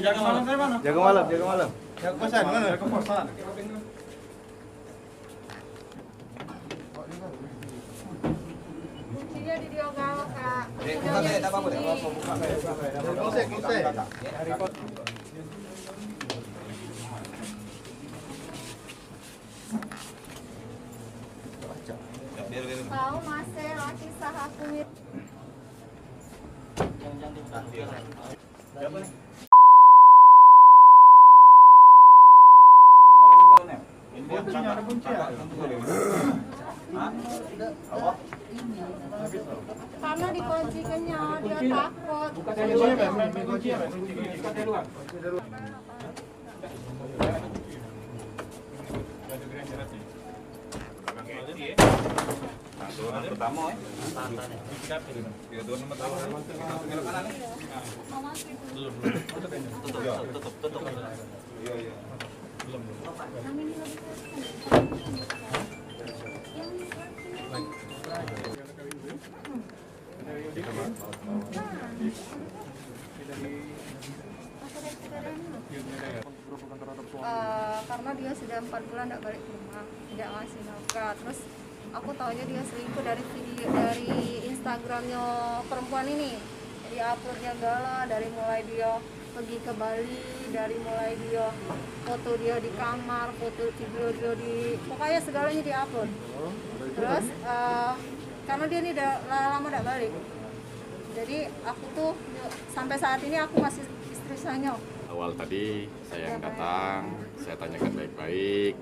Jaga malam dari mana? Jaga malam, jaga malam. Jaga kosan mana? Jaga kosan. Kuncinya di dia galak, Kak. Buka saya, tak apa-apa. Buka saya. Selesai. Tahu Mas, laki sahaku. Jangan dibuka. Siapa nih? Kuncinya ada kunci ya? Karena dikuncikannya, dia takut. Kuncinya, pertama tutup. Iya. Karena dia sudah 4 bulan tidak balik ke rumah, tidak ngasih nafkah. Terus aku taunya dia selingkuh dari Instagramnya perempuan ini. Jadi uploadnya gala, dari mulai dia pergi ke Bali, dari mulai dia foto dia di kamar, foto video dia pokoknya segalanya dia upload. Terus karena dia ini udah lama tidak balik, jadi aku tuh sampai saat ini aku masih istri saya. Awal tadi saya yang datang, saya tanyakan baik-baik,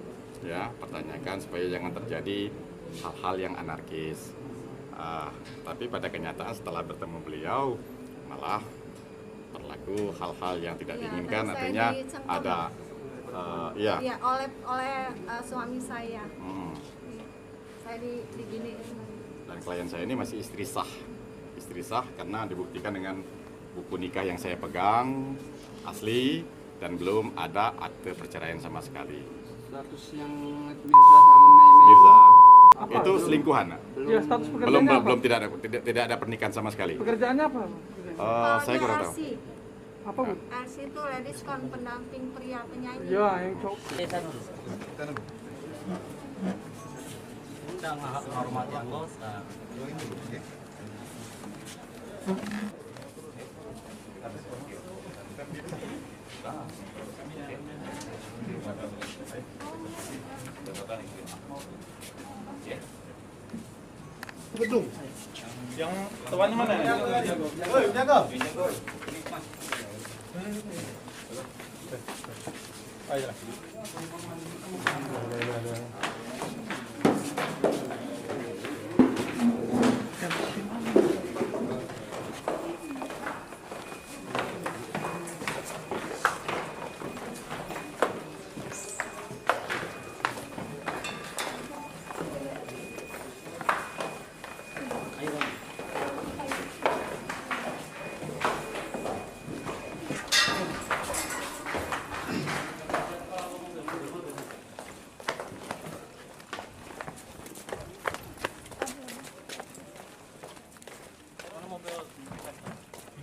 ya, pertanyakan supaya jangan terjadi hal-hal yang anarkis. Tapi pada kenyataan setelah bertemu beliau malah berlaku hal-hal yang tidak diinginkan, artinya ada oleh suami saya. Saya digini. Dan klien saya ini masih istri sah karena dibuktikan dengan buku nikah yang saya pegang asli dan belum ada akte perceraian sama sekali. Status yang Mirza sama Mirza apa? itu selingkuhan. Ya, status pekerjaannya Belum tidak ada pernikahan sama sekali. Pekerjaannya apa? Saya kurang tahu. Apa, Bu? LC itu ladies con, pendamping pria penyanyi. Ya, yang cowok. Kita menghormati anggota. Gedung. Yang tuannya mana? Woi, jaga. Ayo.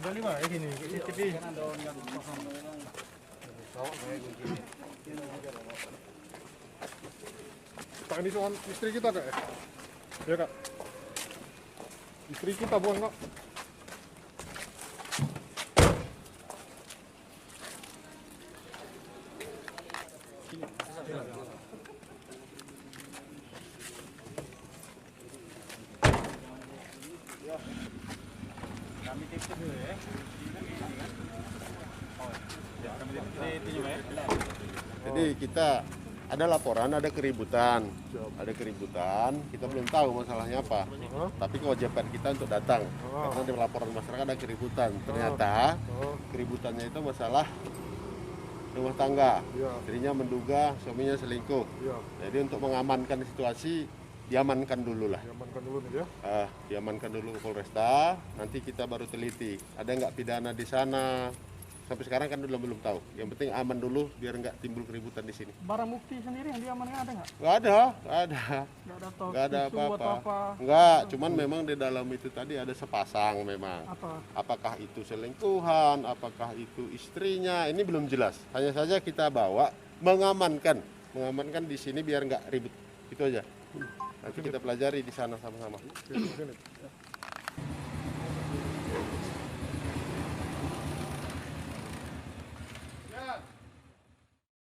Tinggal lima gini, CCTV. Tak ini soal istri kita kak ya? Ya kak? Istri kita bukan kak? Kami tips dulu ya. Jadi kita ada laporan, ada keributan, kita belum tahu masalahnya apa. Tapi kewajiban kita untuk datang, karena di laporan masyarakat ada keributan. Ternyata keributannya itu masalah rumah tangga. Istrinya menduga suaminya selingkuh. Jadi untuk mengamankan situasi, diamankan dulu lah. Diamankan dulu nih ya. Diamankan dulu ke Polresta, nanti kita baru teliti. Ada nggak pidana di sana? Sampai sekarang kan belum tahu. Yang penting aman dulu biar nggak timbul keributan di sini. Barang bukti sendiri yang diamankan ada nggak? Nggak ada. Nggak ada Nggak ada tisu atau apa-apa. Nggak, cuman memang di dalam itu tadi ada sepasang memang. Apa? Apakah itu selingkuhan, apakah itu istrinya, ini belum jelas. Hanya saja kita bawa mengamankan di sini biar nggak ribut. Itu aja. Nanti kita pelajari di sana sama-sama.